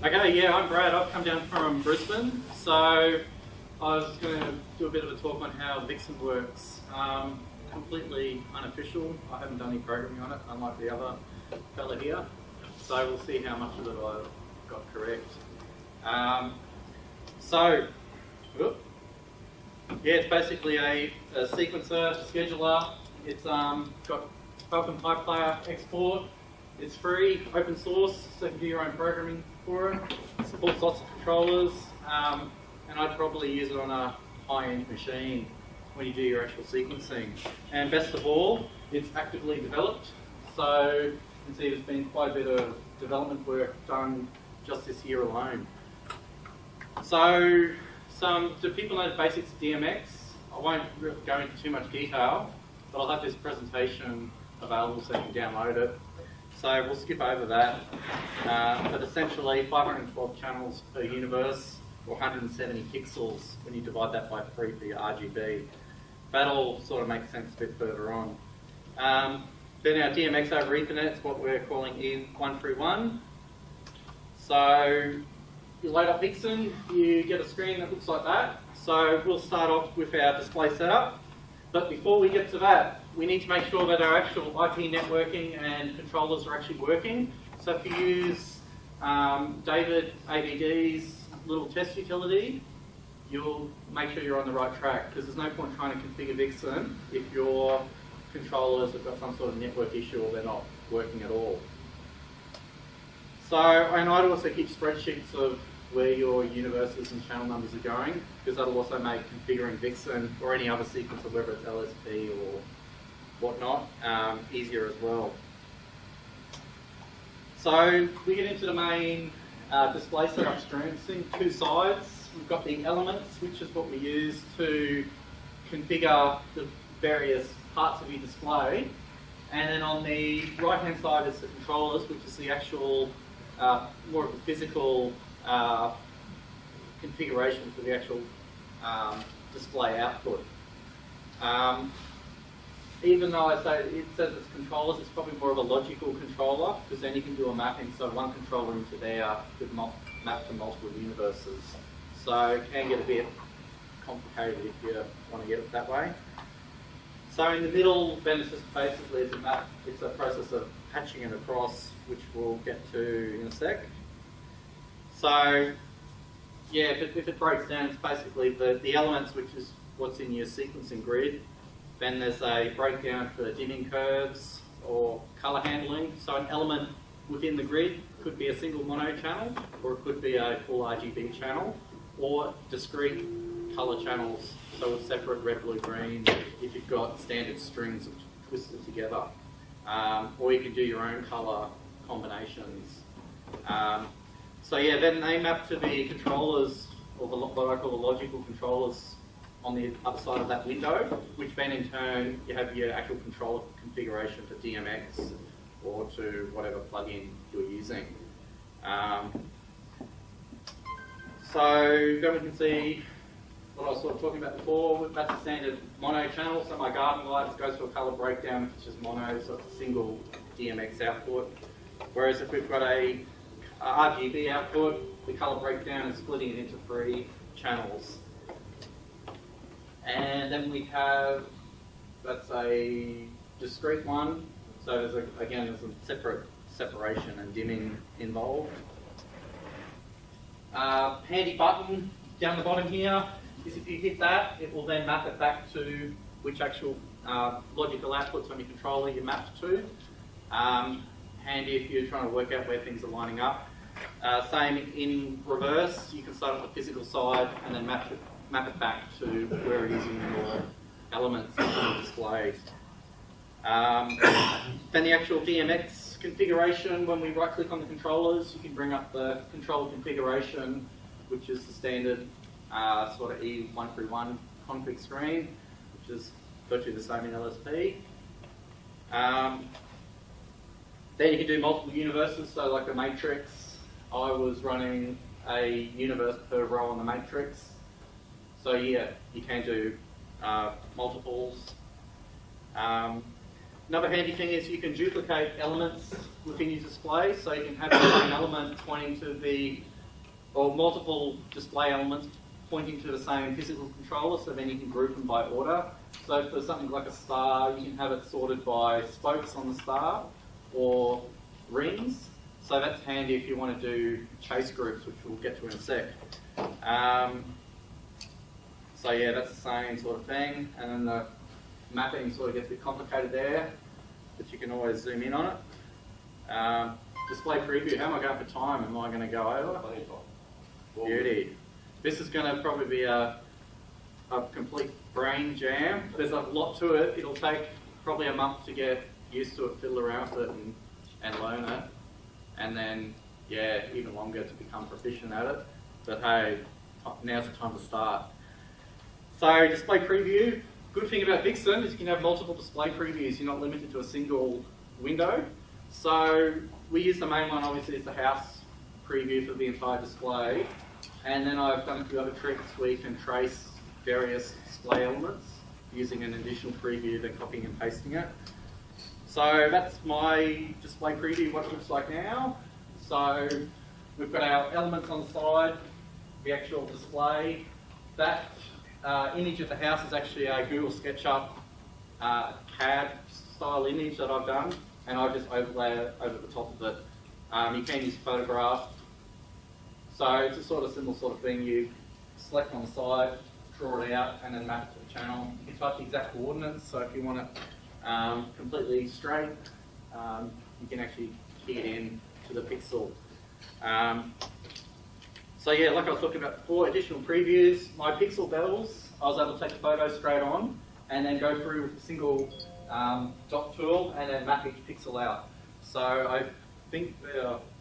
Okay, yeah, I'm Brad. I've come down from Brisbane, so I was going to do a bit of a talk on how Vixen works. Completely unofficial. I haven't done any programming on it, unlike the other fella here. So we'll see how much of it I've got correct. Yeah, it's basically a sequencer, scheduler. It's got Falcon Pipe Player export. It's free, open source, so you can do your own programming for it. It supports lots of controllers, and I'd probably use it on a high-end machine when you do your actual sequencing. And best of all, it's actively developed, so you can see there's been quite a bit of development work done just this year alone. So, do people know the basics of DMX? I won't go into too much detail, but I'll have this presentation available so you can download it. So we'll skip over that. But essentially, 512 channels per universe, or 170 pixels when you divide that by 3 for your RGB. That'll sort of make sense a bit further on. Then our DMX over Ethernet is what we're calling E131. So you load up Vixen, you get a screen that looks like that. So we'll start off with our display setup. But before we get to that, we need to make sure that our actual IP networking and controllers are actually working. So if you use David ABD's little test utility, you'll make sure you're on the right track, because there's no point trying to configure Vixen if your controllers have got some sort of network issue or they're not working at all. So, and I'd also keep spreadsheets of where your universes and channel numbers are going, because that'll also make configuring Vixen or any other sequencer, whether it's LSP or whatnot, easier as well. So we get into the main display setup screen. Seeing two sides. We've got the elements, which is what we use to configure the various parts of your display. And then on the right-hand side is the controllers, which is the actual, more of the physical configuration for the actual display output. Even though it says it's controllers, it's probably more of a logical controller, because then you can do a mapping, so one controller into there could map to multiple universes. So it can get a bit complicated if you want to get it that way. So in the middle, then it's just basically it's a process of patching it across, which we'll get to in a sec. So yeah, if it breaks down, it's basically the elements, which is what's in your sequencing grid. Then there's a breakdown for dimming curves or color handling. So an element within the grid could be a single mono channel, or it could be a full RGB channel, or discrete color channels, so with separate red, blue, green, if you've got standard strings twisted together. Or you can do your own color combinations. So yeah, then they map to the controllers, or what I call the logical controllers, on the other side of that window, which then in turn you have your actual controller configuration for DMX or to whatever plugin you're using. So then we can see what I was sort of talking about before. That's a standard mono channel, so my garden lights goes to a colour breakdown, which is just mono, so it's a single DMX output. Whereas if we've got a RGB output, the colour breakdown is splitting it into 3 channels. And then we have, that's a discrete one, so there's again there's a separate separation and dimming involved. Handy button down the bottom here is if you hit that, it will then map it back to which actual logical outputs on your controller you mapped to. Handy if you're trying to work out where things are lining up. Same in reverse, you can start on the physical side and then map it back to where it is in your elements on the display. Then the actual DMX configuration, when we right click on the controllers, you can bring up the controller configuration, which is the standard sort of E131 config screen, which is virtually the same in LSP. Then you can do multiple universes, so like the matrix, I was running a universe per row on the matrix. So yeah, you can do multiples. Another handy thing is you can duplicate elements within your display, so you can have the same element pointing to the, or multiple display elements pointing to the same physical controller, so then you can group them by order. So for something like a star, you can have it sorted by spokes on the star or rings. So that's handy if you want to do chase groups, which we'll get to in a sec. So yeah, that's the same sort of thing. And then the mapping sort of gets a bit complicated there, but you can always zoom in on it. Display preview, how am I going for time? Am I going to go over? Beauty. This is going to probably be a complete brain jam. There's a lot to it. It'll take probably a month to get used to it, fiddle around with it and learn it. And then, yeah, even longer to become proficient at it. But hey, now's the time to start. So display preview. Good thing about Vixen is you can have multiple display previews. You're not limited to a single window. So we use the main one, obviously, as the house preview for the entire display. And then I've done a few other tricks where you can trace various display elements using an additional preview, then copying and pasting it. So that's my display preview, what it looks like now. So we've got our elements on the side, the actual display. That image of the house is actually a Google SketchUp CAD style image that I've done, and I just overlay it over the top of it. You can use photograph. So it's a sort of similar sort of thing. You select on the side, draw it out, and then map it to the channel. You can type the exact coordinates, so if you want it completely straight, you can actually key it in to the pixel. So yeah, like I was talking about before, additional previews. My pixel bells, I was able to take the photo straight on and then go through with a single dot tool and then map each pixel out. So I think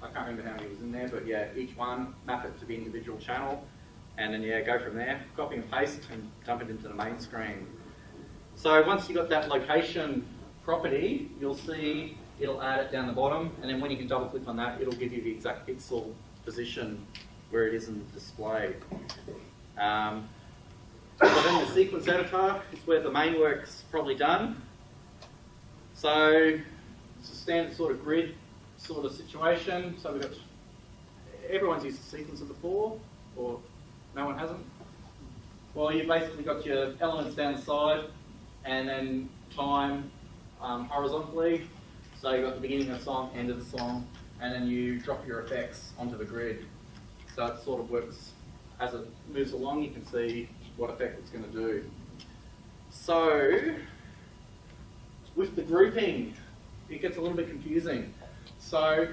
I can't remember how many was in there, but yeah, each one, map it to the individual channel, and then yeah, go from there, copy and paste and dump it into the main screen. So once you've got that location property, you'll see it'll add it down the bottom, and then when you can double click on that, it'll give you the exact pixel position where it is in the display. So then the sequence editor is where the main work's probably done. So it's a standard sort of grid sort of situation. So we've got, everyone's used the sequencer before, or no one hasn't? Well, you've basically got your elements down the side, and then time horizontally. So you've got the beginning of the song, end of the song, and then you drop your effects onto the grid. So it sort of works as it moves along. You can see what effect it's going to do. So with the grouping, it gets a little bit confusing. So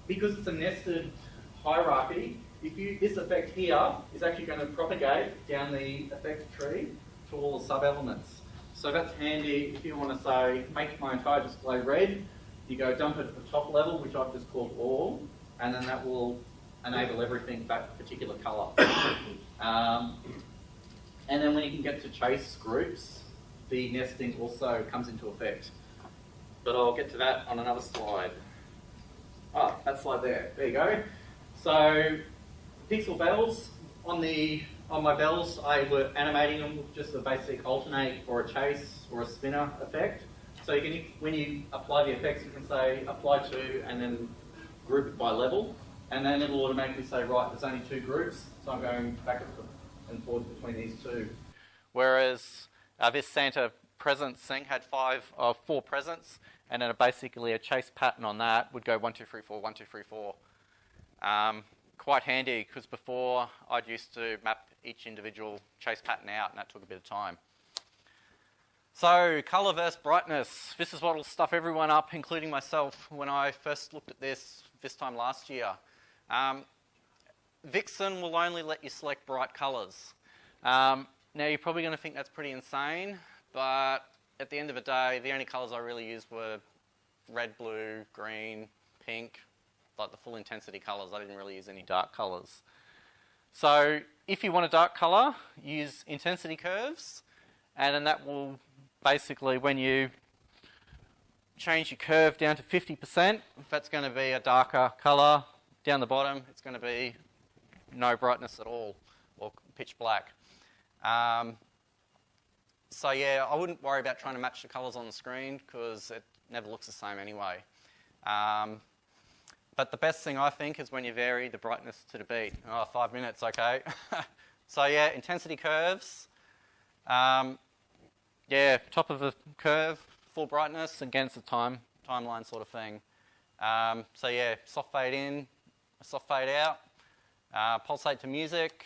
because it's a nested hierarchy, this effect here is actually going to propagate down the effect tree to all the sub-elements. So that's handy if you want to say, make my entire display red. You go dump it at the top level, which I've just called all, and then that will enable everything back a particular colour. And then when you can get to chase groups, the nesting also comes into effect. But I'll get to that on another slide. Oh, that slide there. There you go. So pixel bells, on my bells, I were animating them with just a basic alternate or a chase or a spinner effect. So you can, when you apply the effects, you can say apply to and then group it by level. And then it'll automatically say, right, there's only two groups, so I'm going back and forth between these two. Whereas this Santa presents thing had four presents, and then basically a chase pattern on that would go 1, 2, 3, 4, 1, 2, 3, 4. Quite handy, because before I'd used to map each individual chase pattern out, and that took a bit of time. So, colour versus brightness. This is what will stuff everyone up, including myself, when I first looked at this time last year. Vixen will only let you select bright colours. Now, you're probably going to think that's pretty insane, but at the end of the day, the only colours I really used were red, blue, green, pink, like the full intensity colours. I didn't really use any dark colours. So if you want a dark colour, use intensity curves, and then that will basically, when you change your curve down to 50%, that's going to be a darker colour. Down the bottom, it's going to be no brightness at all, or pitch black. So yeah, I wouldn't worry about trying to match the colours on the screen, because never looks the same anyway. But the best thing I think is when you vary the brightness to the beat. Oh, 5 minutes, okay. So yeah, intensity curves. Yeah, top of the curve, full brightness, against the timeline sort of thing. So yeah, soft fade in, soft fade out, pulsate to music.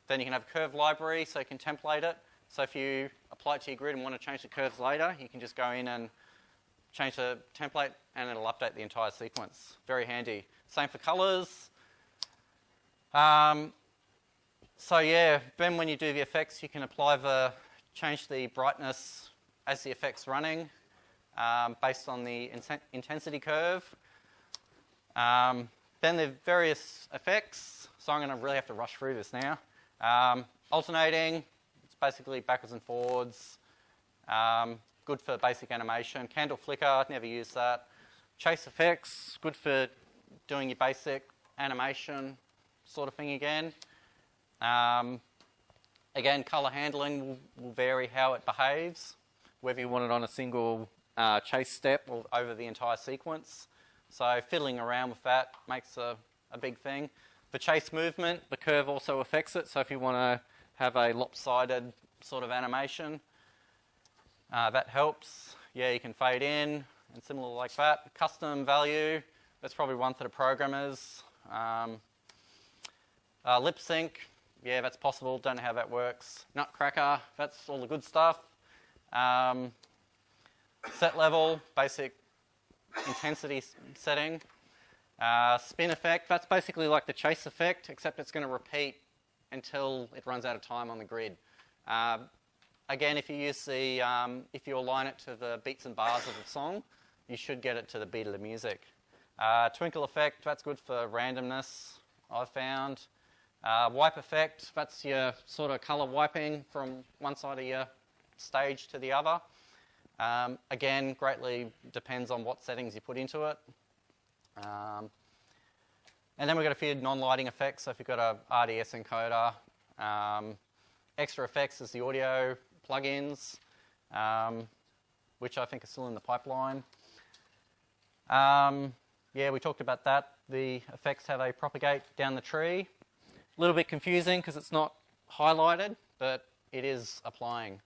Then you can have a curve library, so you can template it. So if you apply it to your grid and want to change the curves later, you can just go in and change the template and it'll update the entire sequence. Very handy. Same for colours. So yeah, then when you do the effects, you can change the brightness as the effect's running based on the intensity curve. Then there are various effects. So I'm going to really have to rush through this now. Alternating, it's basically backwards and forwards. Good for basic animation. Candle flicker, never used that. Chase effects, good for doing your basic animation sort of thing again. Again, colour handling will vary how it behaves, whether you want it on a single chase step or over the entire sequence. So fiddling around with that makes a big thing. For chase movement, the curve also affects it. So if you want to have a lopsided sort of animation, that helps. Yeah, you can fade in and similar like that. Custom value, that's probably one for the programmers. Lip sync, yeah, that's possible. Don't know how that works. Nutcracker, that's all the good stuff. Set level, basic intensity setting. Spin effect, that's basically like the chase effect, except it's going to repeat until it runs out of time on the grid. Again, if you use if you align it to the beats and bars of the song, you should get it to the beat of the music. Twinkle effect, that's good for randomness, I've found. Wipe effect, that's your sort of colour wiping from one side of your stage to the other. Again, greatly depends on what settings you put into it. And then we've got a few non-lighting effects. So if you've got a RDS encoder, extra effects is the audio plugins, which I think are still in the pipeline. Yeah, we talked about that. The effects, how they propagate down the tree. A little bit confusing because it's not highlighted, but it is applying.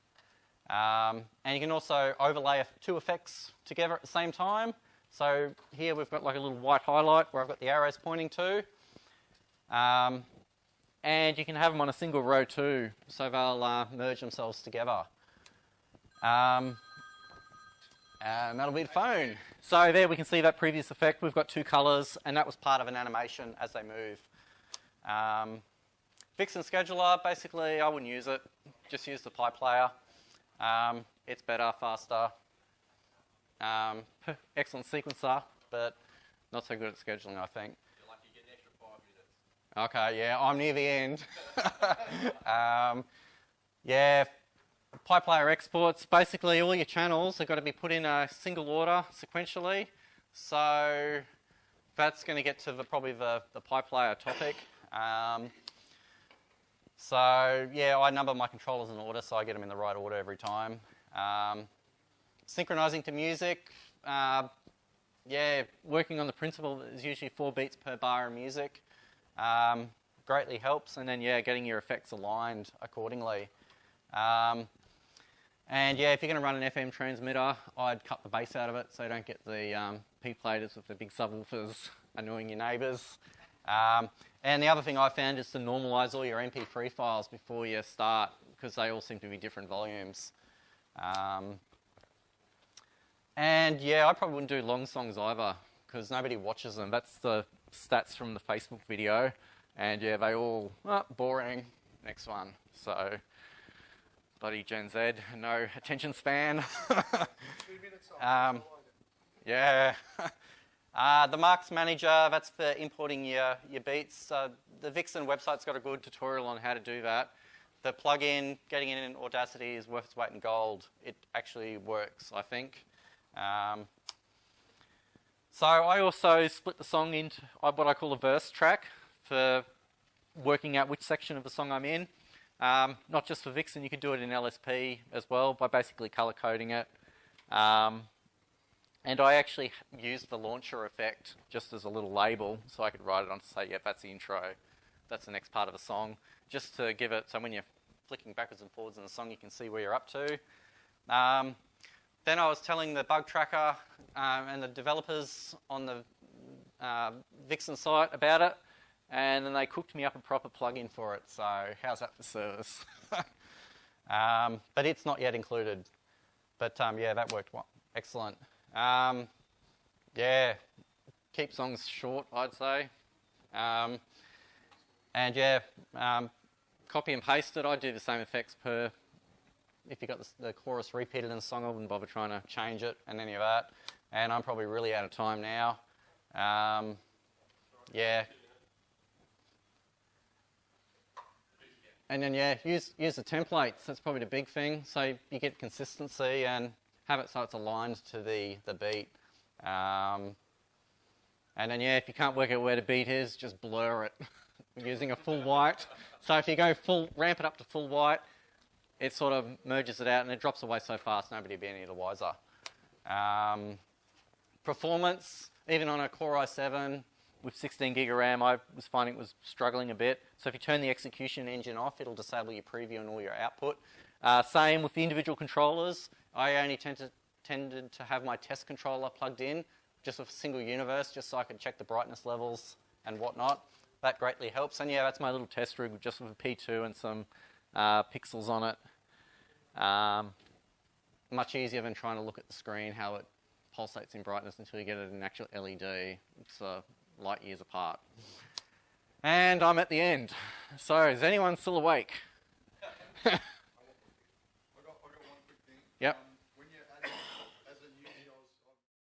And you can also overlay two effects together at the same time. So here we've got like a little white highlight where I've got the arrows pointing to. And you can have them on a single row too, so they'll merge themselves together. And that'll be the phone. So there we can see that previous effect. We've got two colours, and that was part of an animation as they move. Vixen Scheduler, basically I wouldn't use it. Just use the pipe player. It's better, faster. Excellent sequencer, but not so good at scheduling, I think. You're lucky you get an extra 5 minutes. Okay, yeah, I'm near the end. Yeah, pipe player exports, basically all your channels have got to be put in a single order sequentially. So that's going to get to probably the pipe player topic. So yeah, I number my controllers in order, so I get them in the right order every time. Synchronizing to music, yeah, working on the principle that there's usually 4 beats per bar of music greatly helps, and then yeah, getting your effects aligned accordingly. And yeah, if you're going to run an FM transmitter, I'd cut the bass out of it so you don't get the P-platers with the big subwoofers annoying your neighbours. And the other thing I found is to normalise all your MP3 files before you start, because they all seem to be different volumes. And yeah, I probably wouldn't do long songs either, because nobody watches them. That's the stats from the Facebook video. And yeah, they all, boring, next one. So, bloody Gen Z, no attention span. 2 minutes on. Yeah. The Marks Manager, that's for importing your beats. The Vixen website's got a good tutorial on how to do that. The plugin, getting it in Audacity is worth its weight in gold. It actually works, I think. So I also split the song into what I call a verse track for working out which section of the song I'm in. Not just for Vixen, you can do it in LSP as well by basically colour coding it. And I actually used the launcher effect just as a little label, so I could write it on to say, yep, that's the intro, that's the next part of the song, just to give it, so when you're flicking backwards and forwards in the song, you can see where you're up to. Then I was telling the bug tracker and the developers on the Vixen site about it, and then they cooked me up a proper plugin for it, so how's that for service? But it's not yet included. But yeah, that worked well. Excellent. Yeah, keep songs short, I'd say. And yeah, copy and paste it. I do the same effects per. If you got the chorus repeated in the song, I wouldn't bother trying to change it and any of that. And I'm probably really out of time now. Yeah. And then yeah, use the templates. That's probably the big thing. So you get consistency and have it so it's aligned to the beat. And then yeah, if you can't work out where the beat is, just blur it using a full white. So if you go ramp it up to full white, it sort of merges it out and it drops away so fast nobody will be any the wiser. Performance, even on a Core i7 with 16 gig of RAM, I was finding it was struggling a bit. So if you turn the execution engine off, it'll disable your preview and all your output. Same with the individual controllers. I only tended to have my test controller plugged in just with a single universe, just so I could check the brightness levels and whatnot. That greatly helps. And yeah, that's my little test rig just with a P2 and some pixels on it. Much easier than trying to look at the screen, how it pulsates in brightness until you get it in an actual LED. It's light years apart. And I'm at the end. So is anyone still awake? I got one quick thing. Yep.